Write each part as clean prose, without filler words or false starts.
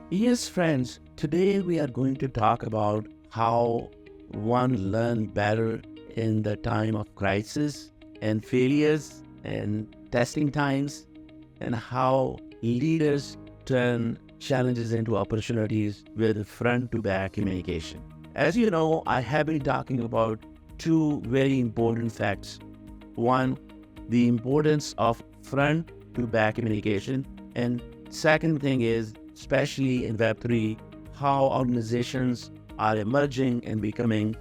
Yes, friends, today we are going to talk about how one learn better in the time of crisis and failures and testing times, and how leaders turn challenges into opportunities with front to back communication. As you know, I have been talking about two very important facts. One, the importance of front to back communication, and second thing is, especially in Web3, how organizations are emerging and becoming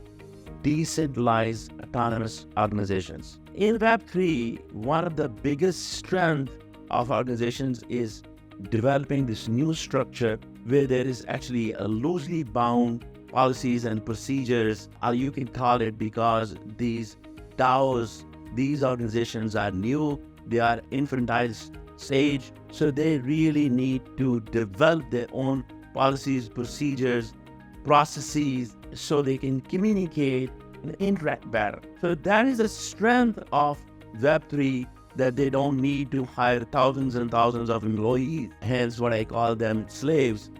decentralized autonomous organizations. In Web3, one of the biggest strengths of organizations is developing this new structure where there is actually a loosely bound policies and procedures, or you can call it, because these DAOs, these organizations are new, they are infantile stage, so they really need to develop their own policies, procedures, processes, so they can communicate and interact better. So that is the strength of Web3, that they don't need to hire thousands and thousands of employees, hence what I call them slaves,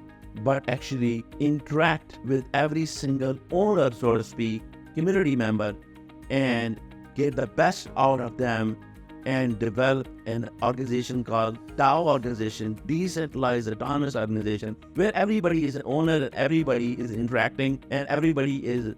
but actually interact with every single owner, so to speak, community member, and get the best out of them and develop an organization called DAO organization, decentralized autonomous organization, where everybody is an owner and everybody is interacting and everybody is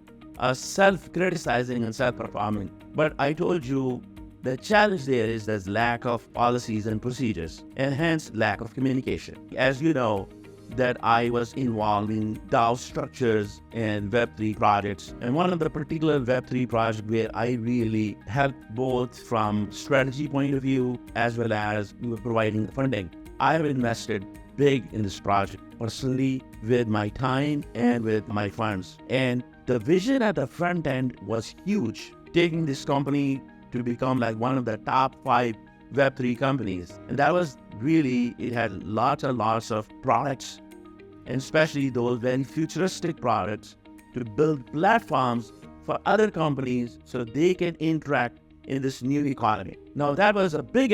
self-criticizing and self-performing. But I told you the challenge there is there's lack of policies and procedures, and hence lack of communication. As you know, that I was involved in DAO structures and Web3 projects. And one of the particular Web3 projects where I really helped both from strategy point of view as well as providing funding. I have invested big in this project personally with my time and with my funds. And the vision at the front end was huge, taking this company to become like one of the top 5 Web3 companies. And that was really, it had lots and lots of products, and especially those very futuristic products, to build platforms for other companies so they can interact in this new economy. Now that was a big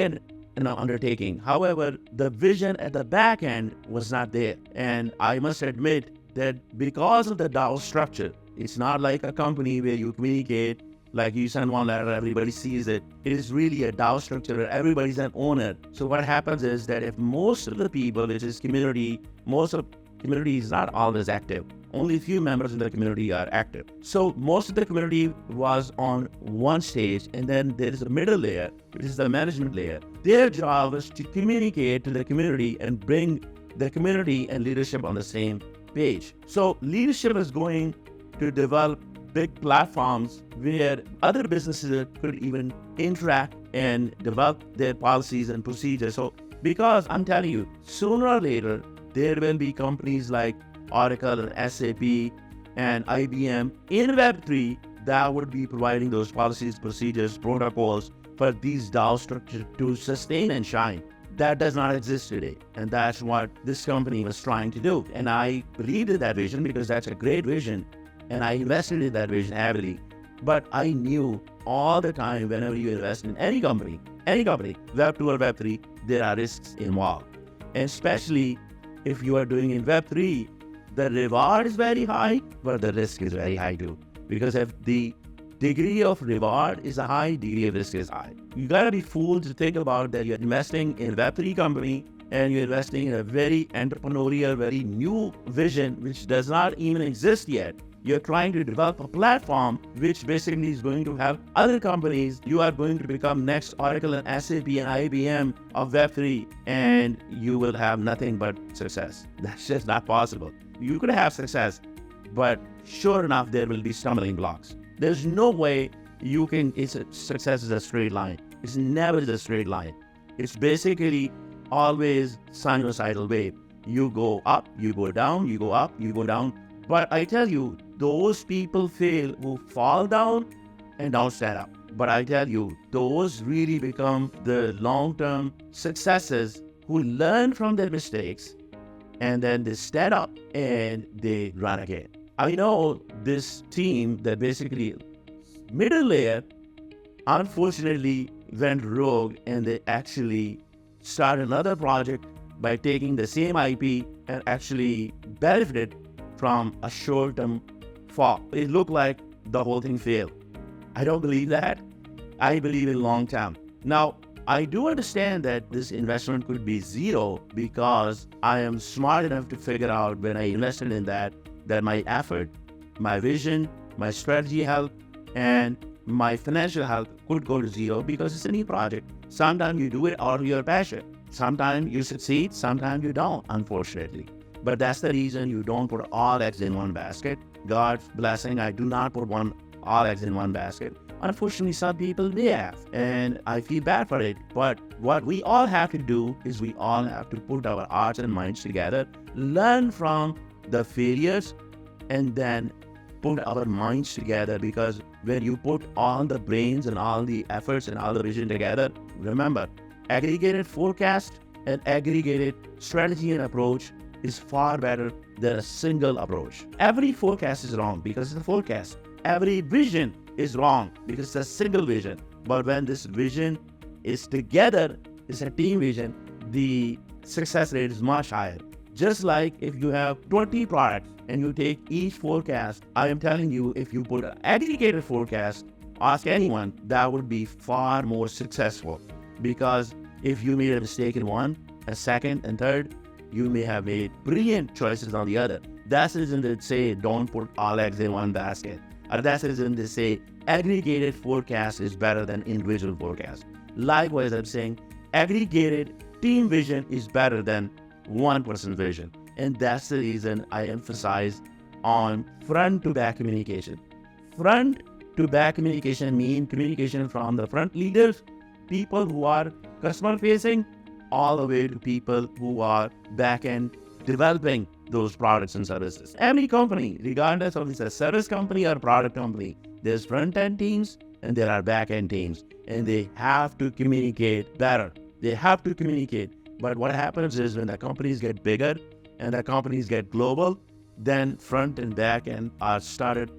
undertaking. However, the vision at the back end was not there. And I must admit that because of the DAO structure, it's not like a company where you communicate, like you send one letter, everybody sees it. It is really a DAO structure where everybody's an owner. So what happens is that if most of the people, which is community, most of community is not always active. Only a few members in the community are active. So most of the community was on one stage, and then there is a middle layer, which is the management layer. Their job was to communicate to the community and bring the community and leadership on the same page. So leadership is going to develop big platforms where other businesses could even interact and develop their policies and procedures. So because I'm telling you, sooner or later, there will be companies like Oracle and SAP and IBM in Web3 that would be providing those policies, procedures, protocols for these DAO structures to sustain and shine. That does not exist today. And that's what this company was trying to do. And I believed in that vision because that's a great vision. And I invested in that vision heavily. But I knew all the time, whenever you invest in any company, Web2 or Web3, there are risks involved. And especially if you are doing in Web3, the reward is very high, but the risk is very high too. Because if the degree of reward is a high, degree of risk is high. You gotta be fooled to think about that you're investing in a Web3 company and you're investing in a very entrepreneurial, very new vision, which does not even exist yet. You're trying to develop a platform which basically is going to help other companies. You are going to become next Oracle and SAP and IBM of Web3, and you will have nothing but success. That's just not possible. You could have success, but sure enough, there will be stumbling blocks. There's no way you can, success is a straight line. It's never a straight line. It's basically always sinusoidal wave. You go up, you go down, you go up, you go down. But I tell you, those people fail who fall down and don't stand up. But I tell you, those really become the long-term successes who learn from their mistakes and then they stand up and they run again. I know this team that basically middle layer unfortunately went rogue and they actually started another project by taking the same IP and actually benefited from a short-term fall. It looked like the whole thing failed. I don't believe that. I believe in long term. Now, I do understand that this investment could be zero because I am smart enough to figure out when I invested in that my effort, my vision, my strategy health, and my financial health could go to zero because it's a new project. Sometimes you do it out of your passion. Sometimes you succeed, sometimes you don't, unfortunately. But that's the reason you don't put all eggs in one basket. God's blessing, I do not put all eggs in one basket. Unfortunately, some people may have, and I feel bad for it. But what we all have to do is we all have to put our hearts and minds together, learn from the failures, and then put our minds together, because when you put all the brains and all the efforts and all the vision together, remember, aggregated forecast and aggregated strategy and approach is far better than a single approach. Every forecast is wrong because it's a forecast. Every vision is wrong because it's a single vision. But when this vision is together, it's a team vision, the success rate is much higher. Just like if you have 20 products and you take each forecast, I am telling you, if you put an aggregated forecast, ask anyone, that would be far more successful. Because if you made a mistake in one, a second, and third, you may have made brilliant choices on the other. That's the reason they say don't put all eggs in one basket. Or that's the reason they say aggregated forecast is better than individual forecast. Likewise, I'm saying aggregated team vision is better than one person's vision. And that's the reason I emphasize on front to back communication. Front to back communication means communication from the front leaders, people who are customer facing, all the way to people who are back end developing those products and services. Every company, regardless of it's a service company or product company, there's front end teams and there are back end teams, and they have to communicate better. They have to communicate. But what happens is when the companies get bigger and the companies get global, then front and back end are started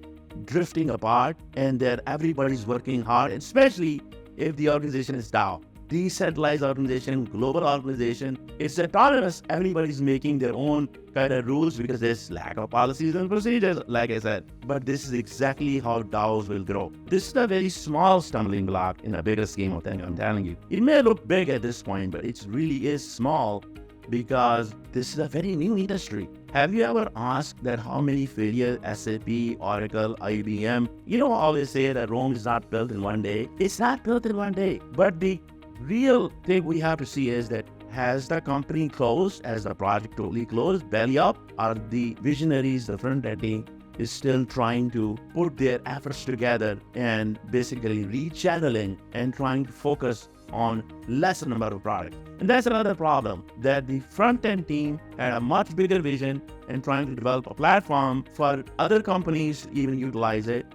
drifting apart, and then everybody's working hard, especially if the organization is DAO. Decentralized organization, global organization, it's autonomous. Everybody's making their own kind of rules because there's lack of policies and procedures, like I said. But this is exactly how DAOs will grow. This is a very small stumbling block in a bigger scheme of things, I'm telling you. It may look big at this point, but it really is small because this is a very new industry. Have you ever asked that how many failures SAP, Oracle, IBM, always say that Rome is not built in one day. It's not built in one day, but the real thing we have to see is that has the company closed, has the project totally closed, belly up, or the visionaries, the front end team is still trying to put their efforts together and basically rechanneling and trying to focus on lesser number of products. And that's another problem, that the front end team had a much bigger vision and trying to develop a platform for other companies to even utilize it.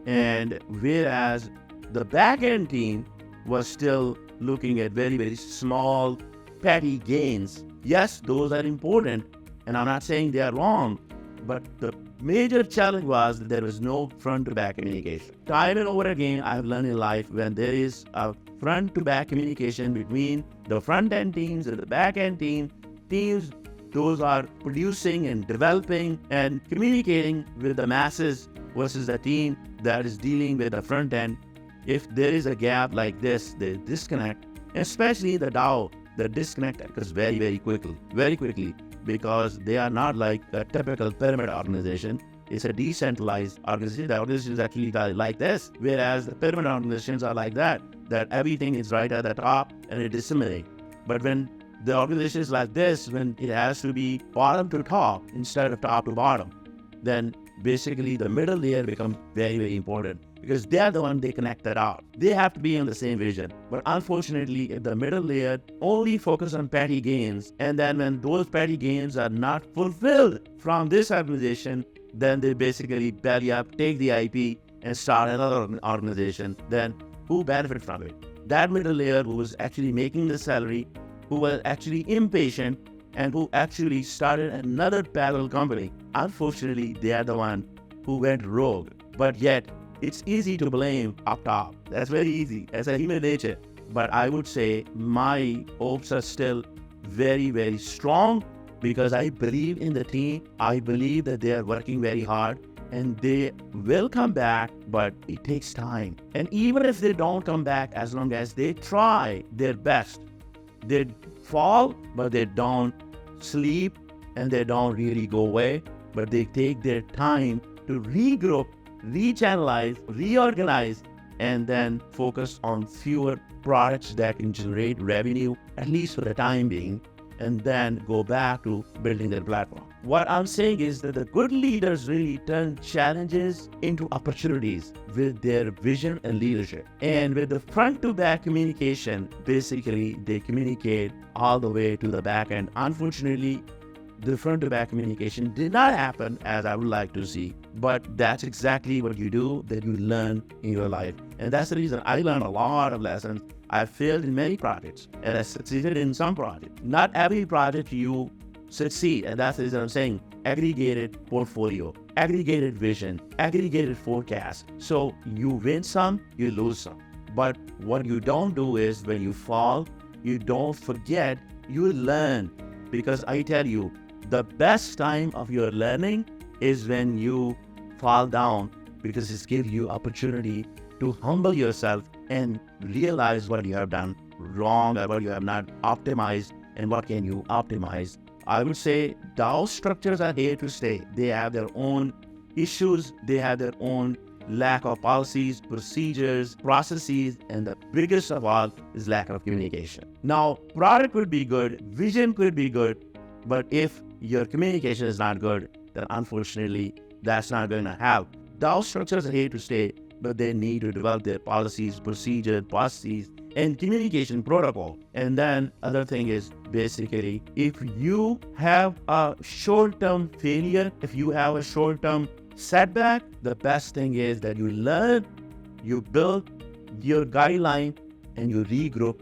And whereas the back end team was still looking at very, very small, petty gains. Yes, those are important, and I'm not saying they are wrong, but the major challenge was that there was no front-to-back communication. Time and over again, I've learned in life when there is a front-to-back communication between the front-end teams and the back-end teams, those are producing and developing and communicating with the masses versus the team that is dealing with the front-end. If there is a gap like this, the disconnect, especially the DAO, the disconnect occurs very, very quickly, because they are not like a typical pyramid organization. It's a decentralized organization. The organization is actually like this, whereas the pyramid organizations are like that everything is right at the top and it disseminates. But when the organization is like this, when it has to be bottom to top instead of top to bottom, then basically the middle layer becomes very, very important, because they are the one they connect that out. They have to be on the same vision. But unfortunately, if the middle layer only focus on petty gains, and then when those petty gains are not fulfilled from this organization, then they basically belly up, take the IP, and start another organization. Then who benefits from it? That middle layer who was actually making the salary, who was actually impatient, and who actually started another parallel company. Unfortunately, they are the one who went rogue. But yet, it's easy to blame up top. That's very easy. That's a human nature. But I would say my hopes are still very, very strong because I believe in the team. I believe that they are working very hard and they will come back, but it takes time. And even if they don't come back, as long as they try their best, they fall, but they don't sleep and they don't really go away, but they take their time to regroup, rechannelize, reorganize, and then focus on fewer products that can generate revenue, at least for the time being, and then go back to building their platform. What I'm saying is that the good leaders really turn challenges into opportunities with their vision and leadership. And with the front to back communication, basically they communicate all the way to the back end. Unfortunately, the front to back communication did not happen as I would like to see, but that's exactly what you do, that you learn in your life. And that's the reason I learned a lot of lessons. I failed in many projects and I succeeded in some projects. Not every project you succeed, and that's the reason I'm saying aggregated portfolio, aggregated vision, aggregated forecast. So you win some, you lose some. But what you don't do is when you fall, you don't forget, you learn. Because I tell you, the best time of your learning is when you fall down, because it gives you opportunity to humble yourself and realize what you have done wrong or what you have not optimized and what can you optimize. I would say DAO structures are here to stay. They have their own issues. They have their own lack of policies, procedures, processes, and the biggest of all is lack of communication. Now, product could be good, vision could be good, but if your communication is not good, then unfortunately, that's not going to help. DAO structures are here to stay, but they need to develop their policies, procedures, processes, and communication protocol. And then other thing is basically, if you have a short-term failure, if you have a short-term setback, the best thing is that you learn, you build your guideline, and you regroup,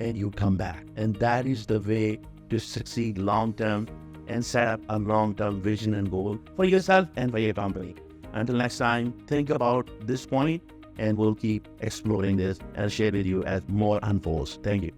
and you come back. And that is the way to succeed long-term and set up a long-term vision and goal for yourself and for your company. Until next time, think about this point, and we'll keep exploring this and share with you as more unfolds. Thank you.